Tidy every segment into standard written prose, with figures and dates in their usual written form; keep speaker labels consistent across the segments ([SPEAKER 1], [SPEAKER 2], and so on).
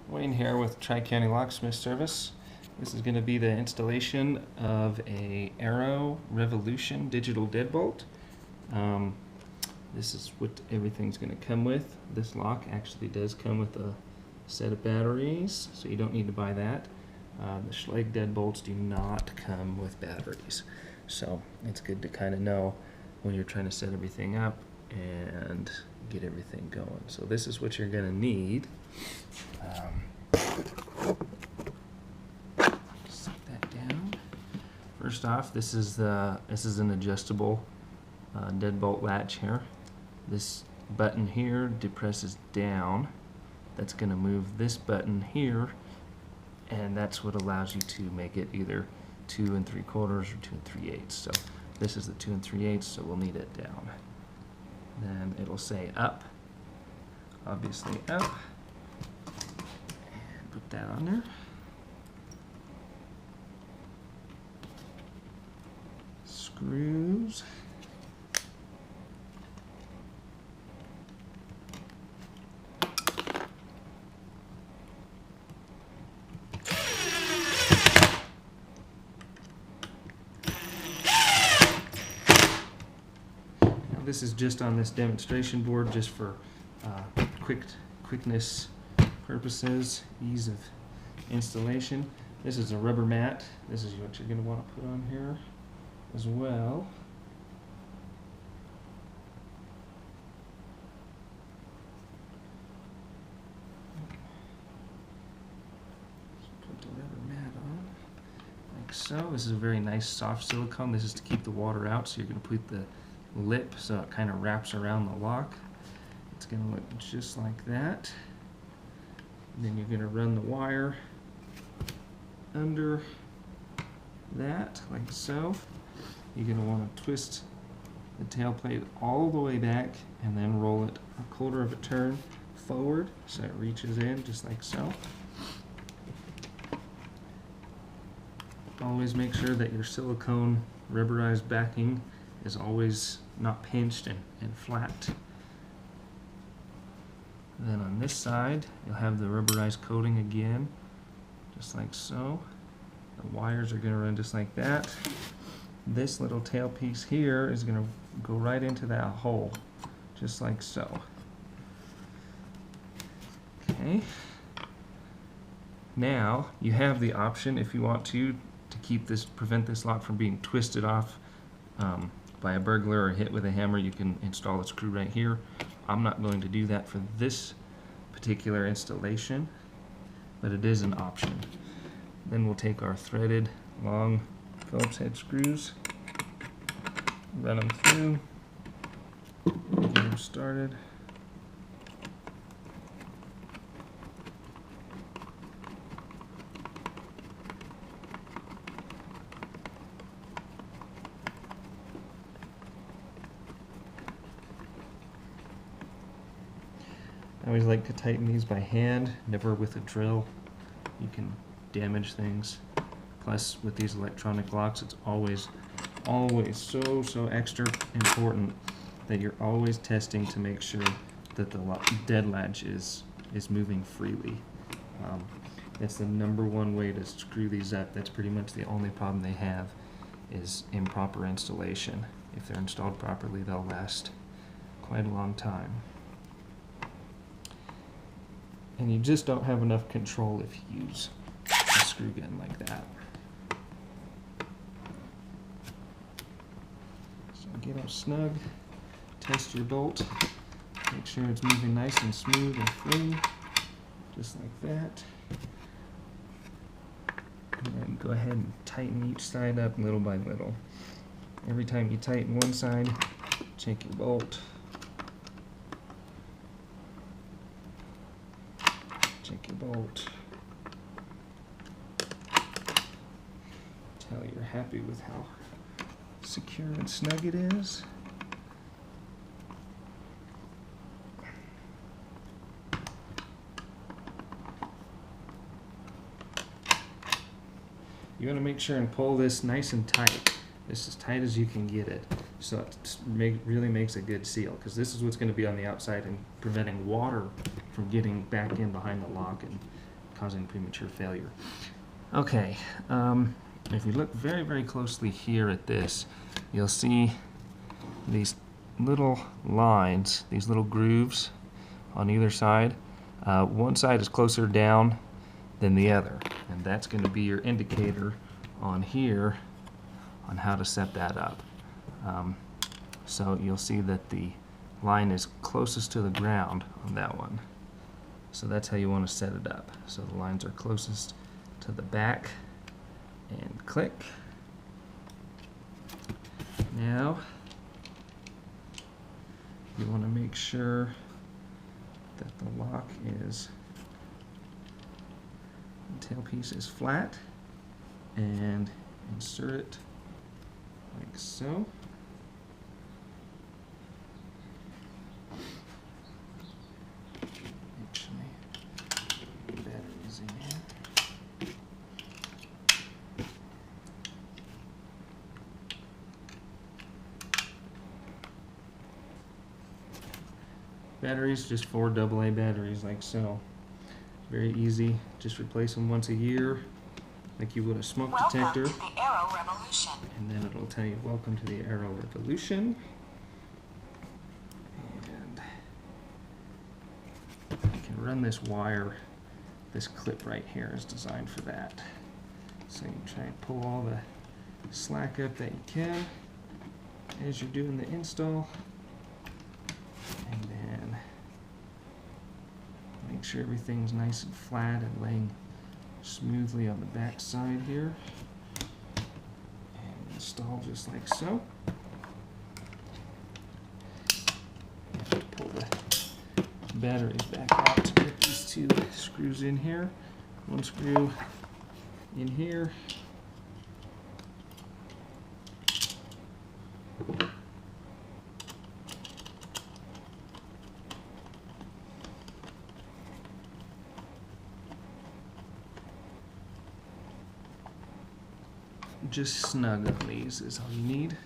[SPEAKER 1] Wayne here with Tri-County Locksmith Service. This is going to be the installation of a Arrow Revolution digital deadbolt. This is what everything's going to come with. This lock actually does come with a set of batteries, so you don't need to buy that. The Schlage deadbolts do not come with batteries, so it's good to kind of know when you're trying to set everything up and get everything going. So this is what you're going to need. Set that down. First off, this is an adjustable deadbolt latch here. This button here depresses down. That's going to move this button here, and that's what allows you to make it either 2 3/4 or 2 3/8. So this is the 2 3/8, so we'll need it down. Then it'll say up, obviously up, and put that on there. Screws. This is just on this demonstration board, just for quickness purposes, ease of installation. This is a rubber mat. This is what you're going to want to put on here as well. Put the rubber mat on like so. This is a very nice soft silicone. This is to keep the water out, so you're going to put the lip so it kind of wraps around the lock. It's going to look just like that. And then you're going to run the wire under that, like so. You're going to want to twist the tail plate all the way back and then roll it 1/4 of a turn forward so it reaches in just like so. Always make sure that your silicone rubberized backing is always not pinched and flat. Then on this side, you'll have the rubberized coating again, just like so. The wires are going to run just like that. This little tail piece here is going to go right into that hole, just like so. Okay. Now you have the option, if you want to prevent this lock from being twisted off by a burglar or hit with a hammer. You can install a screw right here. I'm not going to do that for this particular installation, but it is an option. Then we'll take our threaded long Phillips head screws, run them through, get them started. I always like to tighten these by hand, never with a drill. You can damage things. Plus, with these electronic locks, it's always so extra important that you're always testing to make sure that the dead latch is moving freely. That's the #1 way to screw these up. That's pretty much the only problem they have, is improper installation. If they're installed properly, they'll last quite a long time. And you just don't have enough control if you use a screw gun like that. So get them snug, test your bolt, make sure it's moving nice and smooth and free, just like that. And then go ahead and tighten each side up little by little. Every time you tighten one side, check your bolt. Check your bolt. Tell you're happy with how secure and snug it is. You want to make sure and pull this nice and tight. This as tight as you can get it, so it really makes a good seal, because this is what's going to be on the outside and preventing water from getting back in behind the lock causing premature failure. Okay, if you look very, very closely here at this, you'll see these little lines, these little grooves on either side. One side is closer down than the other, and that's going to be your indicator on here on how to set that up. So you'll see that the line is closest to the ground on that one. So that's how you want to set it up. So the lines are closest to the back, and click. Now you want to make sure that the lock is, the tailpiece is flat, and insert it like so. Actually, batteries in here. Batteries, just 4 AA batteries like so. Very easy. Just replace them once a year, like you would a smoke detector.
[SPEAKER 2] Welcome to the Aero Revolution.
[SPEAKER 1] And then it'll tell you, welcome to the Aero Revolution. And you can run this wire, this clip right here is designed for that. So you can try and pull all the slack up that you can as you're doing the install. And then make sure everything's nice and flat and laying smoothly on the back side here. And install just like so. You have to pull the batteries back out to get these 2 screws in here. 1 screw in here. Just snug on these is all you need.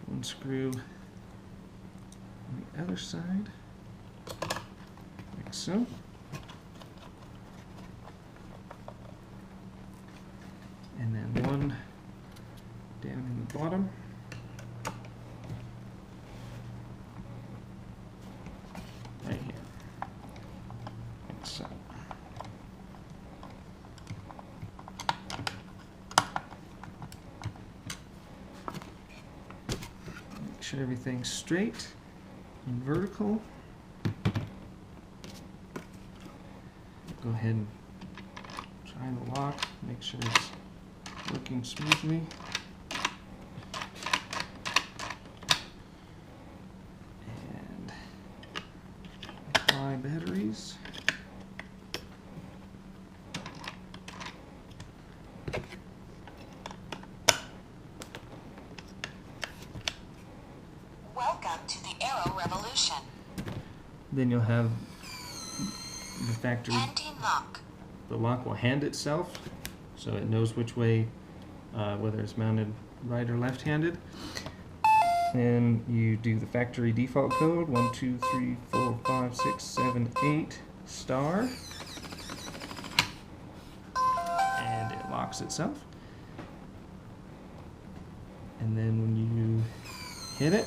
[SPEAKER 1] 1 screw on the other side, like so. And then 1 down in the bottom. Right here, like so. Make sure everything's straight and vertical. Go ahead and try the lock, make sure it's working smoothly. And apply batteries.
[SPEAKER 2] Welcome to the Aero Revolution.
[SPEAKER 1] Then you'll have the factory.
[SPEAKER 2] Handing lock.
[SPEAKER 1] The lock will hand itself, so it knows which way, whether it's mounted right or left-handed. Then you do the factory default code 1, 2, 3, 4, 5, 6, 7, 8 star, and it locks itself. And then when you hit it,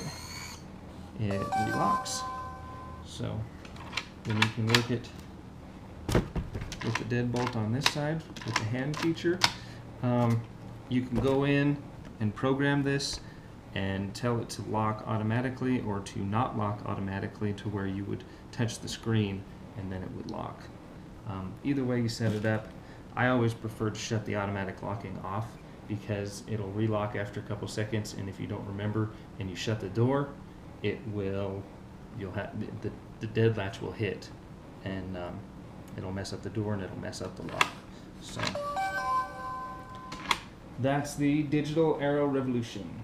[SPEAKER 1] it relocks. So then you can work it with the deadbolt on this side with the hand feature. You can go in and program this and tell it to lock automatically or to not lock automatically, to where you would touch the screen and then it would lock. Either way you set it up, I always prefer to shut the automatic locking off, because it'll relock after a couple seconds, and if you don't remember and you shut the door, it will, you'll have the dead latch will hit, and it'll mess up the door and it'll mess up the lock. So that's the digital Aero Revolution.